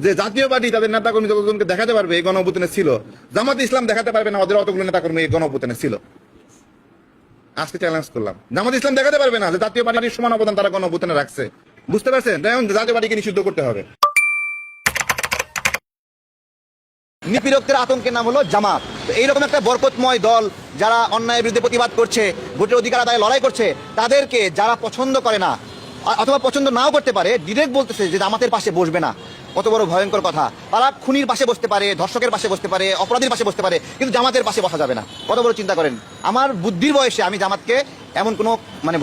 যে জাতীয় পার্টি তাদের নেতাকর্মী যতজনকে দেখাতে পারবে এই গণঅভ্যুত্থানে ছিল, জামাতে ইসলাম দেখাতে পারবে না ওদের অতগুলো নেতাকর্মী এই গণঅভ্যুত্থানে ছিল। আজকে চ্যালেঞ্জ করলাম, জামাতে ইসলাম দেখাতে পারবে না যে জাতীয় পার্টির সমান অবদান তারা গণঅভ্যুত্থানে রাখছে। বুঝতে পারছেন? জাতীয় পার্টিকে নিষিদ্ধ করতে হবে। নিপীড়কদের আতঙ্কের নাম হলো জামাত। এইরকম একটা বরকতময় দল যারা অন্যায়ের বিরুদ্ধে প্রতিবাদ করছে, ভোটের অধিকার আদায়ে লড়াই করছে, তাদেরকে যারা পছন্দ করে না অথবা পছন্দ নাও করতে পারে, ডিরেক্ট বলতেছে যে জামাতের পাশে বসবে না। কত বড় ভয়ঙ্কর কথা! তারা খুনির পাশে বসতে পারে, ধর্ষকের পাশে বসতে পারে, অপরাধীর পাশে বসতে পারে, কিন্তু জামাতের পাশে বসা যাবে না। কত বড় চিন্তা করেন! আমার বুদ্ধির বয়সে আমি জামাতকে এমন কোনো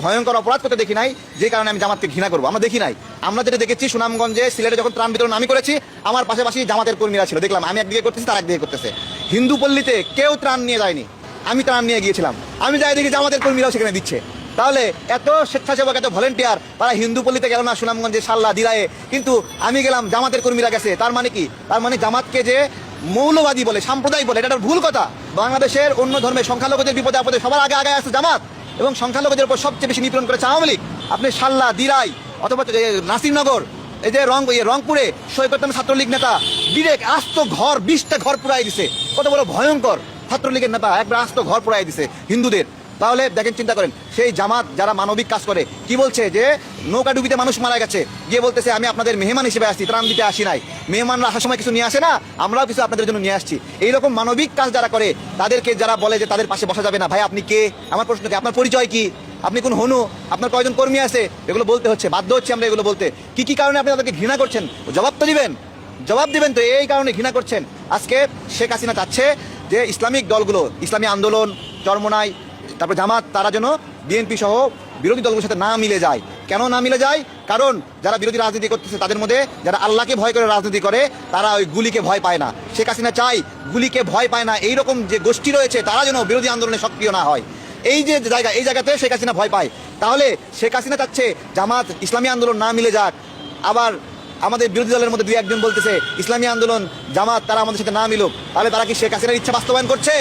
ভয়ঙ্কর অপরাধ করতে দেখি নাই যে কারণে আমি জামাতকে ঘৃণা করবো। আমরা দেখি নাই। আমরা যেটা দেখেছি, সুনামগঞ্জে, সিলেটে যখন ত্রাণ বিতরণ আমি করেছি, আমার পাশাপাশি জামাতের কর্মীরা ছিল, দেখলাম আমি একদিকে করতেছি, তার একদিকে করতেছে। হিন্দু পল্লীতে কেউ ত্রাণ নিয়ে যায়নি, আমি ত্রাণ নিয়ে গিয়েছিলাম। আমি যাই দেখি জামাতের কর্মীরাও সেখানে দিচ্ছে। তাহলে এত স্বেচ্ছাসেবক, এত ভলেন্টিয়ার, তারা হিন্দু পল্লীতে গেল না সুনামগঞ্জে, সাল্লা, দিরায়ে, কিন্তু আমি গেলাম, জামাতের কর্মীরা গেছে। তার মানে কি? তার মানে জামাতকে যে মৌলবাদী বলে, সাম্প্রদায়িক বলে, এটা ভুল কথা। বাংলাদেশের অন্য ধর্মের সংখ্যালঘুদের বিপদে আপদে সবার আগে আগে আছে জামাত, এবং সংখ্যালঘুদের উপর সবচেয়ে বেশি নিপীড়ন করেছে আওয়ামী লীগ। আপনি সাল্লা, দিরাই অথবা নাসিরনগর, এই যে রংপুরে সৈকত ছাত্রলীগ নেতা ডিরেক্ট আস্ত ঘর, 20টা ঘর পুরাই দিছে। কত বড় ভয়ঙ্কর! ছাত্রলীগের নেতা একবার আস্ত ঘর পুরাই দিছে হিন্দুদের। তাহলে দেখেন, চিন্তা করেন, সেই জামাত যারা মানবিক কাজ করে, কি বলছে যে নৌকা ডুবিতে মানুষ মারা গেছে, গিয়ে বলতেছে আমি আপনাদের মেহমান হিসেবে আসছি, ত্রাণ দিতে আসি নাই। মেহমানরা আসার সময় কিছু নিয়ে আসে না, আমরাও কিছু আপনাদের জন্য নিয়ে আসছি। এইরকম মানবিক কাজ যারা করে, তাদেরকে যারা বলে যে তাদের পাশে বসা যাবে না, ভাই আপনি কে? আমার প্রশ্ন কি? আপনার পরিচয় কি? আপনি কোন হনু? আপনার কয়জন কর্মী আছে? এগুলো বলতে হচ্ছে, বাধ্য হচ্ছে আমরা এগুলো বলতে। কি কি কারণে আপনি তাদেরকে ঘৃণা করছেন? জবাব তো দিবেন, জবাব দিবেন তো। এই কারণে ঘৃণা করছেন। আজকে শেখ হাসিনা চাচ্ছে যে ইসলামিক দলগুলো, ইসলামী আন্দোলন, চরমোনাই, তারপর জামাত, তারা যেন বিএনপি সহ বিরোধী দলগুলোর সাথে না মিলে যায়। কেন না মিলে যায়? কারণ যারা বিরোধী রাজনীতি করতেছে, তাদের মধ্যে যারা আল্লাহকে ভয় করে রাজনীতি করে, তারা ওই গুলিকে ভয় পায় না। শেখ হাসিনা চাই গুলিকে ভয় পায় না এইরকম যে গোষ্ঠী রয়েছে, তারা যেন বিরোধী আন্দোলনে সক্রিয় না হয়। এই যে জায়গা, এই জায়গাতে শেখ হাসিনা ভয় পায়। তাহলে শেখ হাসিনা চাচ্ছে জামাত, ইসলামী আন্দোলন না মিলে যাক। আবার আমাদের বিরোধী দলের মধ্যে 2-1 জন বলতেছে ইসলামী আন্দোলন, জামাত, তারা আমাদের সাথে না মিলুক। তাহলে তারা কি শেখ হাসিনার ইচ্ছা বাস্তবায়ন করছে?